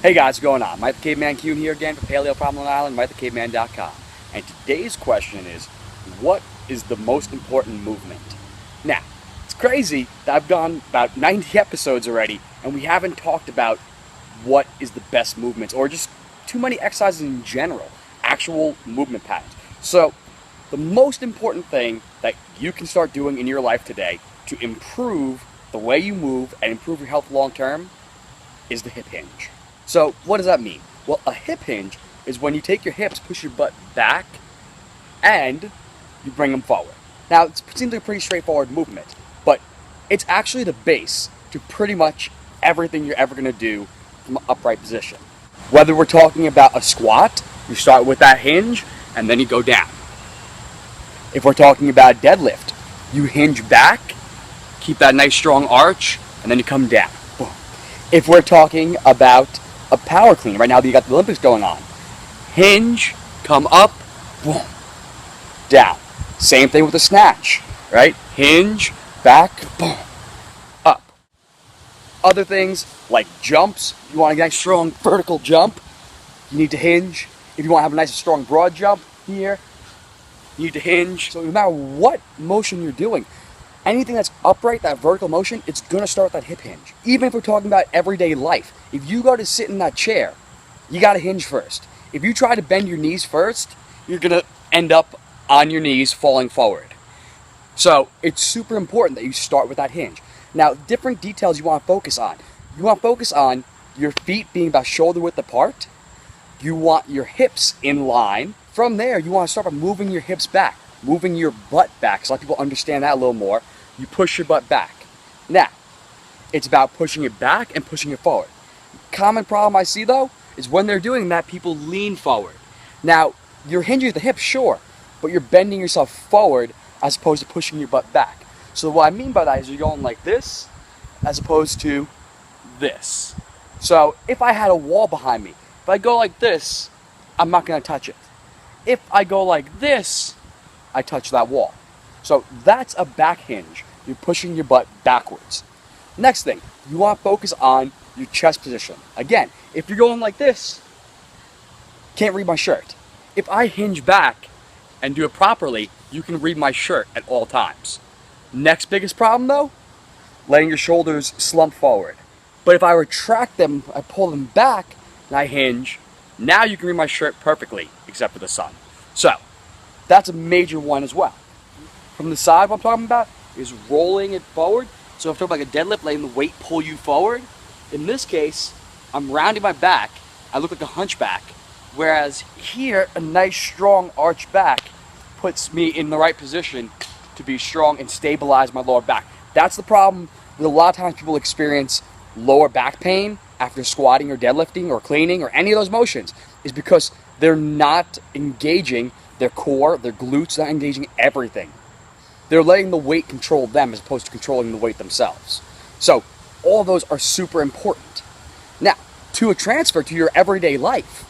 Hey guys, what's going on? Mike the Caveman Q here again for Paleo Problem Island, MikeTheCaveman.com. And today's question is, what is the most important movement? Now, it's crazy that I've gone about 90 episodes already and we haven't talked about what is the best movements or just too many exercises in general, actual movement patterns. So, the most important thing that you can start doing in your life today to improve the way you move and improve your health long term is the hip hinge. So what does that mean? Well, a hip hinge is when you take your hips, push your butt back, and you bring them forward. Now, it seems like a pretty straightforward movement, but it's actually the base to pretty much everything you're ever going to do from an upright position. Whether we're talking about a squat, you start with that hinge, and then you go down. If we're talking about deadlift, you hinge back, keep that nice strong arch, and then you come down. Boom. If we're talking about a power clean, right now you got the Olympics going on, hinge, come up, boom, down. Same thing with the snatch, right? Hinge, back, boom, up. Other things like jumps, you want a nice strong vertical jump, you need to hinge. If you want to have a nice strong broad jump here, you need to hinge. So no matter what motion you're doing, anything that's upright, that vertical motion, it's going to start with that hip hinge. Even if we're talking about everyday life, if you go to sit in that chair, you got to hinge first. If you try to bend your knees first, you're going to end up on your knees falling forward. So it's super important that you start with that hinge. Now, different details you want to focus on. You want to focus on your feet being about shoulder width apart. You want your hips in line. From there, you want to start by moving your hips back, moving your butt back, so a lot of people understand that a little more. You push your butt back. Now, it's about pushing it back and pushing it forward. Common problem I see though is when they're doing that, people lean forward. Now, you're hinging at the hips, sure, but you're bending yourself forward as opposed to pushing your butt back. So what I mean by that is you're going like this as opposed to this. So if I had a wall behind me, if I go like this, I'm not going to touch it. If I go like this, I touch that wall. So that's a back hinge. You're pushing your butt backwards. Next thing, you want to focus on your chest position. Again, if you're going like this, can't read my shirt. If I hinge back and do it properly, you can read my shirt at all times. Next biggest problem though, letting your shoulders slump forward. But if I retract them, I pull them back, and I hinge, now you can read my shirt perfectly, except for the sun. So, that's a major one as well. From the side, what I'm talking about is rolling it forward. So if I'm talking about a deadlift, letting the weight pull you forward. In this case, I'm rounding my back. I look like a hunchback. Whereas here, a nice strong arch back puts me in the right position to be strong and stabilize my lower back. That's the problem with a lot of times people experience lower back pain after squatting or deadlifting or cleaning or any of those motions, is because they're not engaging their core, their glutes, not engaging everything. They're letting the weight control them as opposed to controlling the weight themselves. So all of those are super important. Now, to a transfer to your everyday life,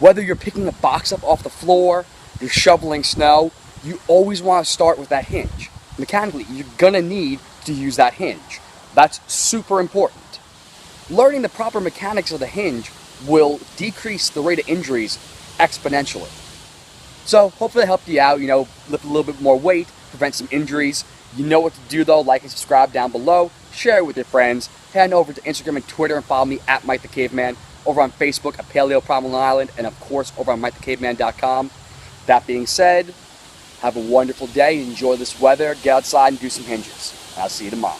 whether you're picking a box up off the floor, you're shoveling snow, you always want to start with that hinge. Mechanically, you're gonna need to use that hinge. That's super important. Learning the proper mechanics of the hinge will decrease the rate of injuries exponentially. So hopefully it helped you out, lift a little bit more weight, prevent some injuries. You know what to do though, like and subscribe down below, share it with your friends, head over to Instagram and Twitter and follow me at Mike the Caveman, over on Facebook at Paleo Problem Island, and of course over on MikeTheCaveman.com. That being said, have a wonderful day, enjoy this weather, get outside and do some hinges. I'll see you tomorrow.